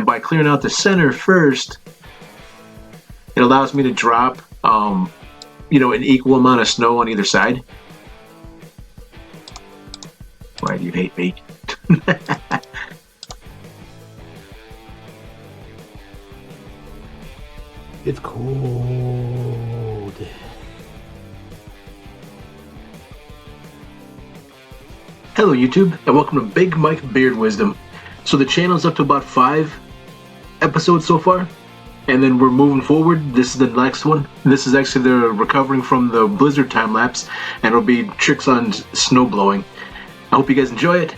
by clearing out the center first, it allows me to drop, an equal amount of snow on either side. Why do you hate me? It's cold. Hello YouTube, and welcome to Big Mike Beard Wisdom. So the channel's up to about 5 episodes so far, and then we're moving forward. This is the next one. This is actually the recovering from the blizzard time lapse, and it'll be tricks on snow blowing. I hope you guys enjoy it.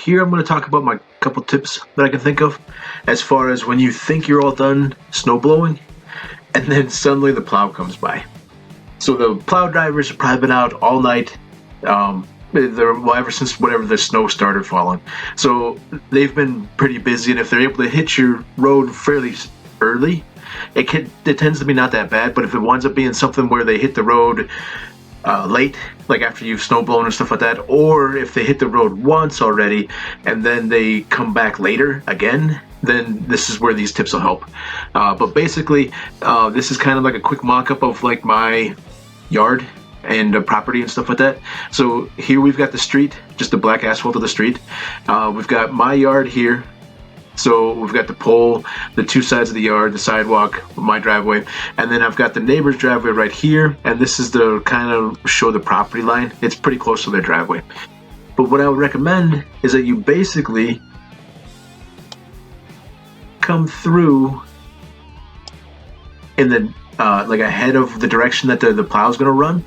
Here I'm going to talk about my couple tips that I can think of as far as when you think you're all done snow blowing and then suddenly the plow comes by. So the plow drivers have probably been out all night, ever since whenever the snow started falling. So they've been pretty busy, and if they're able to hit your road fairly early, it tends to be not that bad. But if it winds up being something where they hit the road late, like after you've snow blown and stuff like that, or if they hit the road once already and then they come back later again, then this is where these tips will help. But basically, this is kind of like a quick mock-up of like my yard and property and stuff like that. So here we've got the street, just the black asphalt of the street. We've got my yard here. So we've got the pole, the two sides of the yard, the sidewalk, my driveway, and then I've got the neighbor's driveway right here, and this is the kind of show the property line. It's pretty close to their driveway. But what I would recommend is that you basically come through in the like ahead of the direction that the plow is going to run,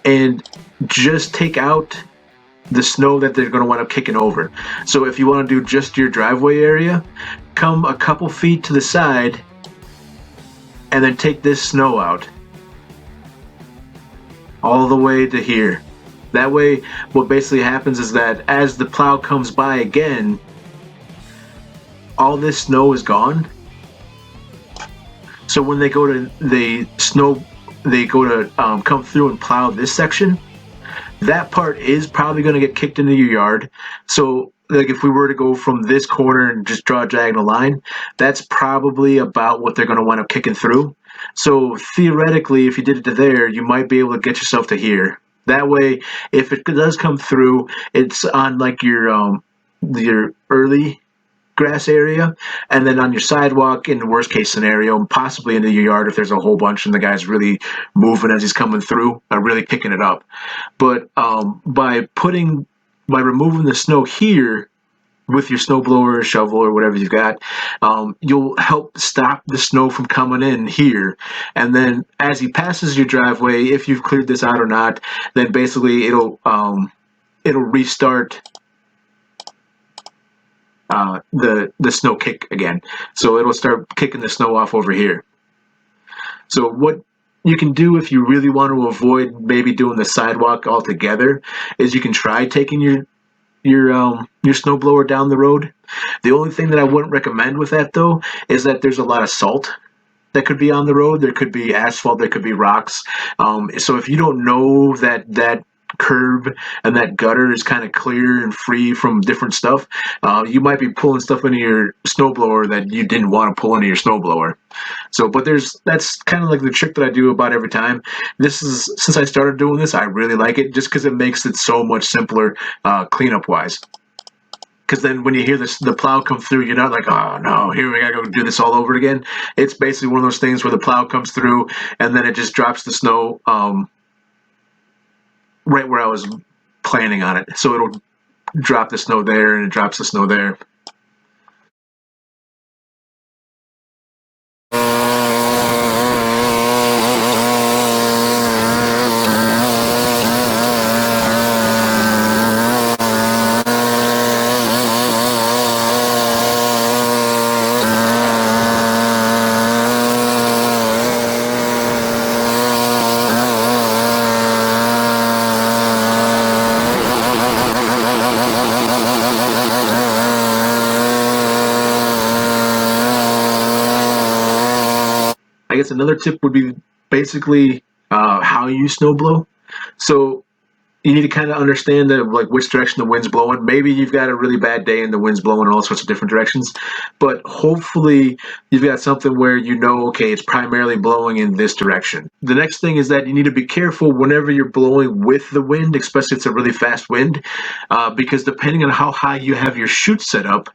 and just take out the snow that they're going to wind up kicking over. So if you want to do just your driveway area, come a couple feet to the side and then take this snow out all the way to here. That way what basically happens is that as the plow comes by again, all this snow is gone. So when they go to come through and plow this section, that part is probably going to get kicked into your yard. So like if we were to go from this corner and just draw a diagonal line, that's probably about what they're going to wind up kicking through. So theoretically, if you did it to there, you might be able to get yourself to here. That way, if it does come through, it's on like your early grass area, and then on your sidewalk in the worst case scenario, and possibly into your yard if there's a whole bunch and the guy's really moving as he's coming through, really picking it up. But by removing the snow here with your snow blower or shovel or whatever you've got, you'll help stop the snow from coming in here. And then as he passes your driveway, if you've cleared this out or not, then basically it'll restart the snow kick again. So it'll start kicking the snow off over here. So what you can do if you really want to avoid maybe doing the sidewalk altogether is you can try taking your snowblower down the road. The only thing that I wouldn't recommend with that though is that there's a lot of salt that could be on the road. There could be asphalt, there could be rocks. So if you don't know that curb and that gutter is kind of clear and free from different stuff, you might be pulling stuff into your snowblower that you didn't want to pull into your snowblower. So, but that's kind of like the trick that I do about every time. Since I started doing this, I really like it just because it makes it so much simpler cleanup wise. Because then when you hear the plow come through, you're not like, oh no, here we gotta go do this all over again. It's basically one of those things where the plow comes through and then it just drops the snow right where I was planning on it. So it'll drop the snow there and it drops the snow there. I guess another tip would be basically how you snow blow. So you need to kind of understand that like which direction the wind's blowing. Maybe you've got a really bad day and the wind's blowing in all sorts of different directions, but hopefully you've got something where you know, okay, it's primarily blowing in this direction. The next thing is that you need to be careful whenever you're blowing with the wind, especially if it's a really fast wind, because depending on how high you have your chute set up,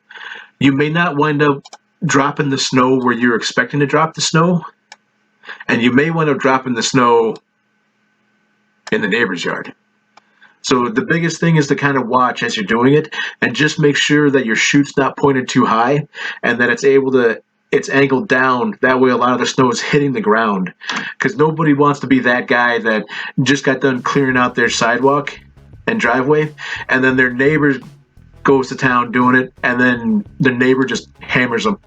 you may not wind up dropping the snow where you're expecting to drop the snow. And you may wind up dropping the snow in the neighbor's yard. So the biggest thing is to kind of watch as you're doing it and just make sure that your chute's not pointed too high and that it's angled down. That way a lot of the snow is hitting the ground. Because nobody wants to be that guy that just got done clearing out their sidewalk and driveway and then their neighbor goes to town doing it and then the neighbor just hammers them.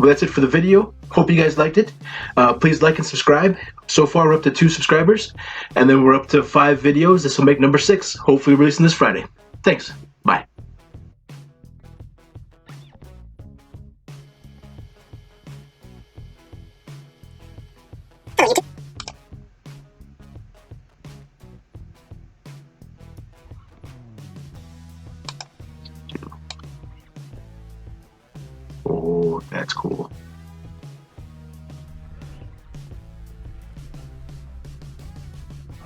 Well, that's it for the video. Hope you guys liked it. Please like and subscribe. So far, we're up to 2 subscribers, and then we're up to 5 videos. This will make number 6, hopefully releasing this Friday. Thanks. Bye. Oh, that's cool.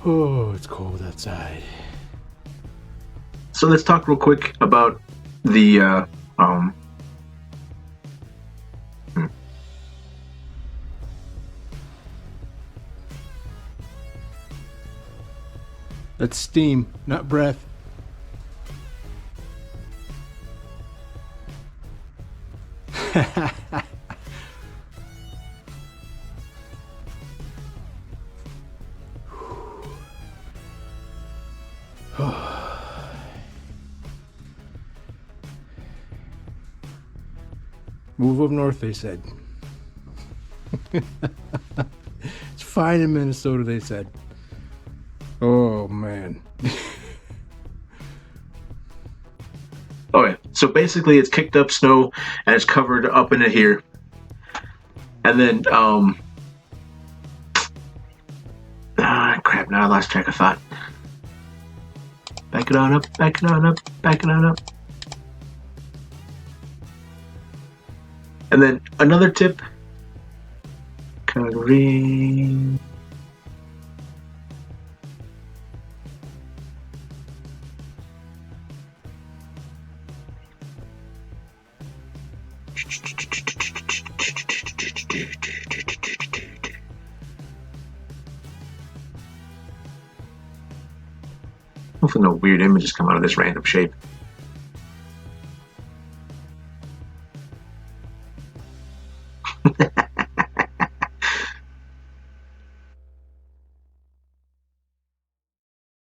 Oh, it's cold outside. So let's talk real quick about the That's steam, not breath. Move up north, they said. It's fine in Minnesota, they said. Oh, man. Okay, so basically it's kicked up snow and it's covered up into here. And then, crap, now I lost track of thought. Back it on up, back it on up, back it on up. And then another tip, covering. Hopefully no weird images come out of this random shape.